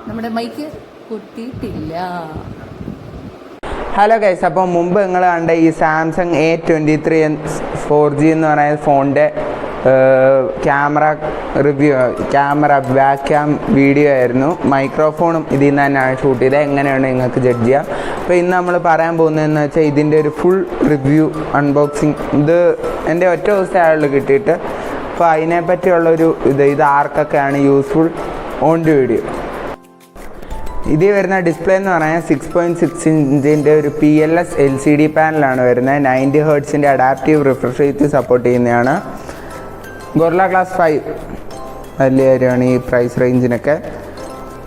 നമ്മുടെ mic കുത്തിയിട്ടില്ല. Hello guys, അപ്പോൾ മുമ്പ് നിങ്ങൾ കണ്ട ഈ സാംസങ് A23 4G എന്ന് പറയുന്ന ഫോണിൻ്റെ camera review, back cam video ആയിരുന്നു. മൈക്രോഫോണും ഇതിൽ നിന്ന് തന്നെയാണ് ഷൂട്ട് ചെയ്തത്. എങ്ങനെയാണ് നിങ്ങൾക്ക് ജഡ്ജ് ചെയ്യാം. അപ്പോൾ ഇന്ന് നമ്മൾ പറയാൻ പോകുന്നതെന്ന് വെച്ചാൽ ഇതിൻ്റെ ഒരു ഫുൾ റിവ്യൂ, അൺബോക്സിങ്. ഇത് എൻ്റെ ഒറ്റ ദിവസത്തെ ആളുകൾ കിട്ടിയിട്ട്. അപ്പോൾ അതിനെപ്പറ്റിയുള്ളൊരു ഇത് ആർക്കൊക്കെയാണ് യൂസ്ഫുൾ ഓൺ ദി വീഡിയോ. ഇതിൽ വരുന്ന ഡിസ്പ്ലേ എന്ന് പറഞ്ഞാൽ 6.6 ഇഞ്ചിൻ്റെ ഒരു PLS LCD പാനലാണ് വരുന്നത്. 90 ഹെർട്സിൻ്റെ അഡാപ്റ്റീവ് റിഫ്രഷ് റേറ്റ് സപ്പോർട്ട് ചെയ്യുന്നതാണ്. ഗൊറില്ല ഗ്ലാസ് 5 വലിയ കാര്യമാണ് ഈ പ്രൈസ് റേഞ്ചിനൊക്കെ.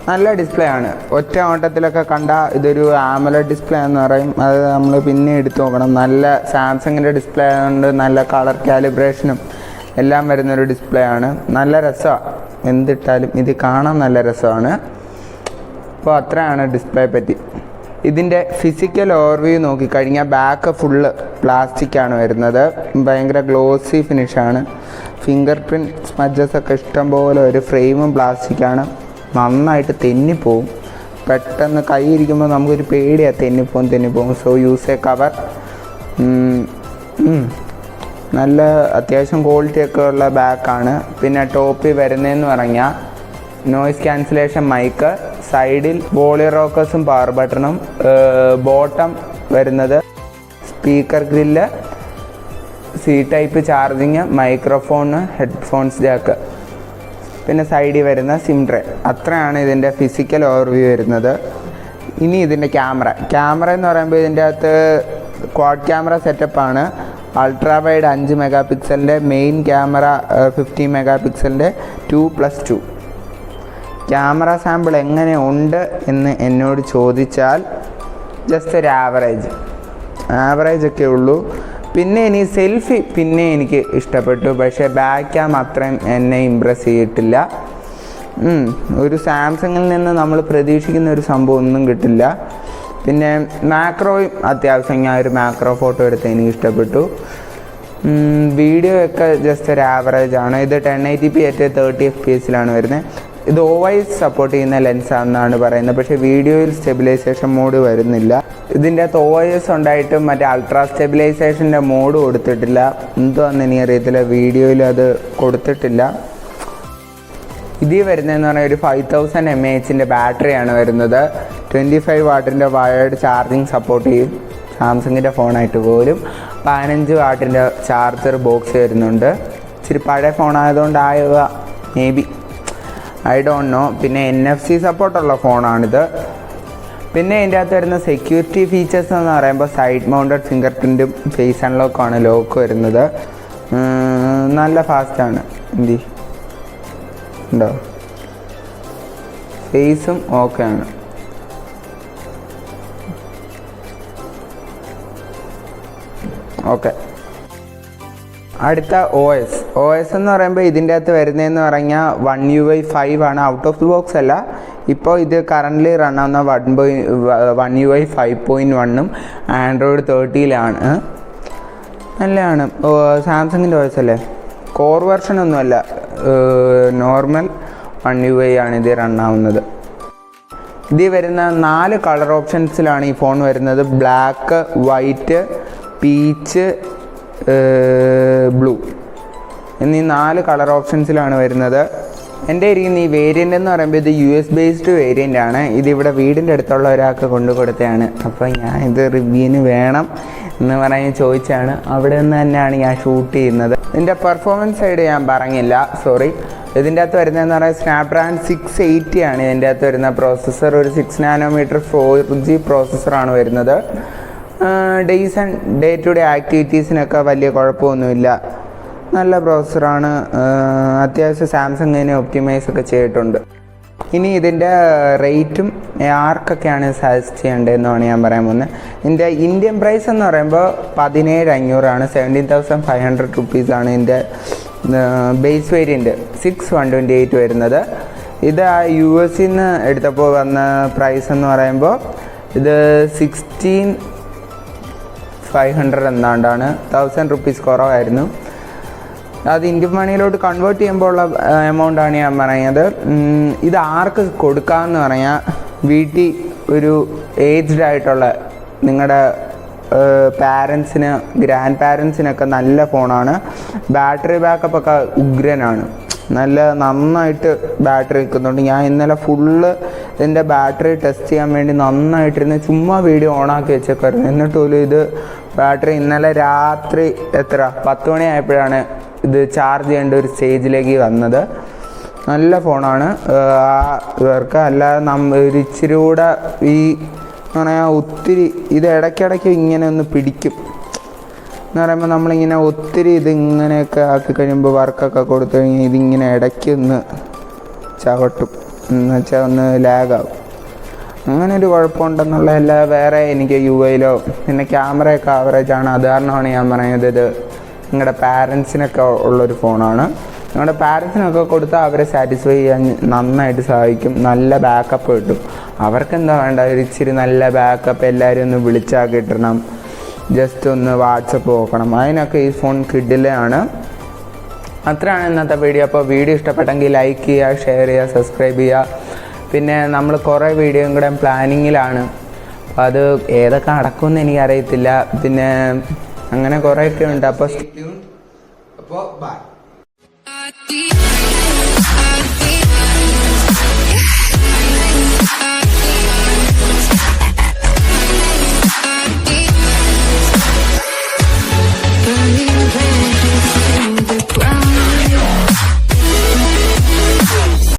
നല്ല ഡിസ്പ്ലേ ആണ്. ഒറ്റ ഓട്ടത്തിലൊക്കെ കണ്ട ഇതൊരു AMOLED ഡിസ്പ്ലേ എന്ന് പറയും. അത് നമ്മൾ പിന്നെ എടുത്ത് നോക്കണം. നല്ല സാംസങ്ങിൻ്റെ ഡിസ്പ്ലേ ആയതുകൊണ്ട് നല്ല കളർ കാലിബ്രേഷനും എല്ലാം വരുന്നൊരു ഡിസ്പ്ലേ ആണ്. നല്ല രസമാണ്, എന്തിട്ടാലും ഇത് കാണാൻ നല്ല രസമാണ്. അപ്പോൾ അത്രയാണ് ഡിസ്പ്ലേ പറ്റി. ഇതിൻ്റെ ഫിസിക്കൽ ഓവർവ്യൂ നോക്കിക്കഴിഞ്ഞാൽ ബാക്ക് ഫുള്ള് പ്ലാസ്റ്റിക്കാണ് വരുന്നത്. ഭയങ്കര ഗ്ലോസി ഫിനിഷാണ്. ഫിംഗർ പ്രിൻറ്റ് സ്മഡ്ജസ് ഒക്കെ ഇഷ്ടം പോലെ. ഒരു ഫ്രെയിമും പ്ലാസ്റ്റിക്കാണ്. നന്നായിട്ട് തെന്നിപ്പോവും. പെട്ടെന്ന് കൈ ഇരിക്കുമ്പോൾ നമുക്കൊരു പേടിയാണ്, തെന്നിപ്പോവും. So use a cover. നല്ല അത്യാവശ്യം ക്വാളിറ്റിയൊക്കെ ഉള്ള ബാക്കാണ്. പിന്നെ ടോപ്പിൽ വരുന്നതെന്ന് പറഞ്ഞാൽ നോയ്സ് ക്യാൻസലേഷൻ മൈക്ക്, സൈഡിൽ വോളിയം റോക്കേഴ്സും പവർ ബട്ടണും, ബോട്ടം വരുന്നത് സ്പീക്കർ ഗ്രില്ല്, C-ടൈപ്പ് ചാർജിങ്, മൈക്രോഫോണ്, ഹെഡ്ഫോൺസ് ജാക്ക്, പിന്നെ സൈഡിൽ വരുന്ന സിം ട്രേ. അത്രയാണ് ഇതിൻ്റെ ഫിസിക്കൽ ഓവർവ്യൂ വരുന്നത്. ഇനി ഇതിൻ്റെ ക്യാമറ എന്ന് പറയുമ്പോൾ ഇതിൻ്റെ അകത്ത് ക്വാഡ് ക്യാമറ സെറ്റപ്പാണ്. അൾട്രാ വൈഡ് 5 മെഗാ പിക്സലിൻ്റെ, മെയിൻ ക്യാമറ 50 മെഗാ പിക്സലിൻ്റെ 2+2. ക്യാമറ സാമ്പിൾ എങ്ങനെ ഉണ്ട് എന്ന് എന്നോട് ചോദിച്ചാൽ ജസ്റ്റ് ഒരു ആവറേജ് ഒക്കെ ഉള്ളൂ. പിന്നെ ഇനി സെൽഫി പിന്നെ എനിക്ക് ഇഷ്ടപ്പെട്ടു, പക്ഷേ ബാക്ക് ക്യാം അത്രയും എന്നെ ഇമ്പ്രസ് ചെയ്തിട്ടില്ല. ഒരു സാംസങ്ങിൽ നിന്ന് നമ്മൾ പ്രതീക്ഷിക്കുന്ന ഒരു സംഭവം ഒന്നും കിട്ടില്ല. പിന്നെ മാക്രോയും അത്യാവശ്യം ഞാൻ ഒരു മാക്രോ ഫോട്ടോ എടുത്ത് എനിക്ക് ഇഷ്ടപ്പെട്ടു. വീഡിയോ ഒക്കെ ജസ്റ്റ് ഒരു ആവറേജ് ആണ്. ഇത് 1080p at 30 FPS വരുന്നത്. ഇത് OIS സപ്പോർട്ട് ചെയ്യുന്ന ലെൻസാണെന്നാണ് പറയുന്നത്. പക്ഷേ വീഡിയോയിൽ സ്റ്റെബിലൈസേഷൻ മോഡ് വരുന്നില്ല. ഇതിൻ്റെ അകത്ത് OIS ഉണ്ടായിട്ടും മറ്റേ അൾട്രാ സ്റ്റെബിലൈസേഷൻ്റെ മോഡ് കൊടുത്തിട്ടില്ല. എന്തുവാന്ന് എനിക്കറിയത്തില്ല, വീഡിയോയിൽ അത് കൊടുത്തിട്ടില്ല. ഇതിൽ വരുന്നതെന്ന് പറഞ്ഞാൽ ഒരു 5000 mAh ബാറ്ററിയാണ് വരുന്നത്. 25 വാട്ടിൻ്റെ വയേർഡ് ചാർജിങ് സപ്പോർട്ട് ചെയ്യും. സാംസങ്ങിൻ്റെ ഫോണായിട്ട് പോലും 15 വാട്ടിൻ്റെ ചാർജർ ബോക്സ് വരുന്നുണ്ട്. ഇച്ചിരി പഴയ ഫോണായതുകൊണ്ട് ആയുക maybe, I don't know. പിന്നെ NFC സപ്പോർട്ടുള്ള ഫോണാണിത്. പിന്നെ ഇതിൻ്റെ അകത്ത് വരുന്ന സെക്യൂരിറ്റി ഫീച്ചേഴ്സ് എന്ന് പറയുമ്പോൾ സൈഡ് മൗണ്ടഡ് ഫിംഗർ പ്രിൻറ്റും ഫേസ് അൺലോക്കാണ് ലോക്ക് വരുന്നത്. നല്ല ഫാസ്റ്റാണ്. ഉണ്ടോ, ഫേസും ഓക്കെ ആണ്. ഓക്കെ, അടുത്ത OS എന്ന് പറയുമ്പോൾ ഇതിൻ്റെ അകത്ത് വരുന്നതെന്ന് പറഞ്ഞാൽ One UI 5 ആണ്. ഔട്ട് ഓഫ് ദി ബോക്സ് അല്ല. ഇപ്പോൾ ഇത് കറൻ്റ്ലി റൺ ആവുന്ന One UI 5.1ഉം Android 30ലാണ്. നല്ലതാണ്. സാംസങ്ങിൻ്റെ OS അല്ലേ, കോർ വെർഷൻ ഒന്നുമല്ല, നോർമൽ One UI ആണ് ഇത് റൺ ആവുന്നത്. ഇതിൽ വരുന്ന 4 കളർ ഓപ്ഷൻസിലാണ് ഈ ഫോൺ വരുന്നത്. ബ്ലാക്ക്, വൈറ്റ്, പീച്ച്, ബ്ലൂ എന്നീ 4 കളർ ഓപ്ഷൻസിലാണ് വരുന്നത്. എൻ്റെ ഇരിക്കുന്ന ഈ വേരിയൻ്റ് എന്ന് പറയുമ്പോൾ ഇത് US ബേസ്ഡ് വേരിയൻ്റ് ആണ്. ഇതിവിടെ വീടിൻ്റെ അടുത്തുള്ള ഒരാൾക്ക് കൊണ്ടു കൊടുത്തതാണ്. അപ്പോൾ ഞാൻ ഇത് റിവ്യൂവിന് വേണം എന്ന് പറഞ്ഞ് ചോദിച്ചാണ്. അവിടെ നിന്ന് തന്നെയാണ് ഞാൻ ഷൂട്ട് ചെയ്യുന്നത്. ഇതിൻ്റെ പെർഫോമൻസ് സൈഡ് ഞാൻ പറഞ്ഞില്ല, സോറി. ഇതിൻ്റെ അകത്ത് വരുന്നതെന്ന് പറഞ്ഞാൽ സ്നാപ്ഡ്രാഗൺ 680 ആണ് ഇതിൻ്റെ അകത്ത് വരുന്ന പ്രോസസ്സർ. ഒരു 6 നാനോമീറ്റർ 4G പ്രോസസ്സറാണ് വരുന്നത്. ഡേ ടു ഡേ ആക്ടിവിറ്റീസിനൊക്കെ വലിയ കുഴപ്പമൊന്നുമില്ല. നല്ല പ്രോസസ്സറാണ്. അത്യാവശ്യം സാംസങ്ങിനെ ഒപ്റ്റിമൈസ് ഒക്കെ ചെയ്തിട്ടുണ്ട്. ഇനി ഇതിൻ്റെ റേറ്റും ആർക്കൊക്കെയാണ് സജസ്റ്റ് ചെയ്യേണ്ടതെന്നാണ് ഞാൻ പറയാൻ പോകുന്നത്. ഇതിൻ്റെ ഇന്ത്യൻ പ്രൈസ് എന്ന് പറയുമ്പോൾ 17,500 17,500 റുപ്പീസാണ് ഇതിൻ്റെ ബേസ് വേരിയൻറ്റ് 6128 വരുന്നത്. ഇത് US നിന്ന് എടുത്തപ്പോൾ വന്ന പ്രൈസ് എന്ന് പറയുമ്പോൾ ഇത് 16,500 എന്താണ്ടാണ്, 1000 റുപ്പീസ് കുറവായിരുന്നു. അത് ഇന്ത്യൻ മണിയിലോട്ട് കൺവേർട്ട് ചെയ്യുമ്പോൾ ഉള്ള എമൗണ്ടാണ് ഞാൻ പറയുന്നത്. ഇത് ആർക്ക് കൊടുക്കാമെന്ന് പറഞ്ഞാൽ വീട്ടിൽ ഒരു ഏജ്ഡ് ആയിട്ടുള്ള നിങ്ങളുടെ പാരൻസിന്, ഗ്രാൻഡ് പാരൻസിനൊക്കെ നല്ല ഫോണാണ്. ബാറ്ററി ബാക്കപ്പ് ഒക്കെ ഉഗ്രനാണ്, നന്നായിട്ട് ബാറ്ററി നിൽക്കുന്നുണ്ട്. ഞാൻ ഇന്നലെ ഫുള്ള് ഇതിൻ്റെ ബാറ്ററി ടെസ്റ്റ് ചെയ്യാൻ വേണ്ടി നന്നായിട്ടിരുന്ന് ചുമ്മാ വീഡിയോ ഓണാക്കി വെച്ചേക്കായിരുന്നു. എന്നിട്ട് പോലും ഇത് ബാറ്ററി ഇന്നലെ രാത്രി 10 മണിയായപ്പോഴാണ് ഇത് ചാർജ് ചെയ്യേണ്ട ഒരു സ്റ്റേജിലേക്ക് വന്നത്. നല്ല ഫോണാണ്. ഇവർക്ക് അല്ലാതെ ഒരു ഇച്ചിരി കൂടെ ഈ പറയാൻ ഒത്തിരി ഇത് ഇടയ്ക്കിടയ്ക്ക് ഇങ്ങനെ ഒന്ന് പിടിക്കും എന്ന് പറയുമ്പോൾ നമ്മളിങ്ങനെ ഒത്തിരി ഇതിങ്ങനെയൊക്കെ ആക്കി കഴിയുമ്പോൾ വർക്കൊക്കെ കൊടുത്തു കഴിഞ്ഞാൽ ഇതിങ്ങനെ ഇടയ്ക്ക് ഒന്ന് ചവിട്ടും, എന്ന് വെച്ചാൽ ഒന്ന് ലാഗാവും. അങ്ങനെ ഒരു കുഴപ്പമുണ്ടെന്നുള്ള വേറെ എനിക്ക് UI-ലോ പിന്നെ ക്യാമറയൊക്കെ ആവറേജാണ്. അത് കാരണമാണ് ഞാൻ പറയുന്നത് ഇത് നിങ്ങളുടെ പാരൻസിനൊക്കെ ഉള്ളൊരു ഫോണാണ്. നിങ്ങളുടെ പാരൻസിനൊക്കെ കൊടുത്താൽ അവരെ സാറ്റിസ്ഫൈ ചെയ്യാൻ നന്നായിട്ട് സഹായിക്കും. നല്ല ബാക്കപ്പ് കിട്ടും. അവർക്കെന്താ വേണ്ട, ഒരു ഇച്ചിരി നല്ല ബാക്കപ്പ്, എല്ലാവരും ഒന്ന് വിളിച്ചാൽ കിട്ടണം, ജസ്റ്റ് ഒന്ന് വാട്സപ്പ് നോക്കണം, അതിനൊക്കെ ഈ ഫോൺ കിഡിലാണ്. അത്രയാണ് ഇന്നത്തെ വീഡിയോ. അപ്പോൾ വീഡിയോ ഇഷ്ടപ്പെട്ടെങ്കിൽ ലൈക്ക് ചെയ്യുക, ഷെയർ ചെയ്യുക, സബ്സ്ക്രൈബ് ചെയ്യുക. പിന്നെ നമ്മൾ കുറേ വീഡിയോയും കൂടെ പ്ലാനിങ്ങിലാണ്. അപ്പോൾ അത് ഏതൊക്കെ നടക്കുമെന്ന് എനിക്കറിയത്തില്ല. പിന്നെ അങ്ങനെ കുറേയൊക്കെ ഉണ്ട്. അപ്പോൾ ബൈ.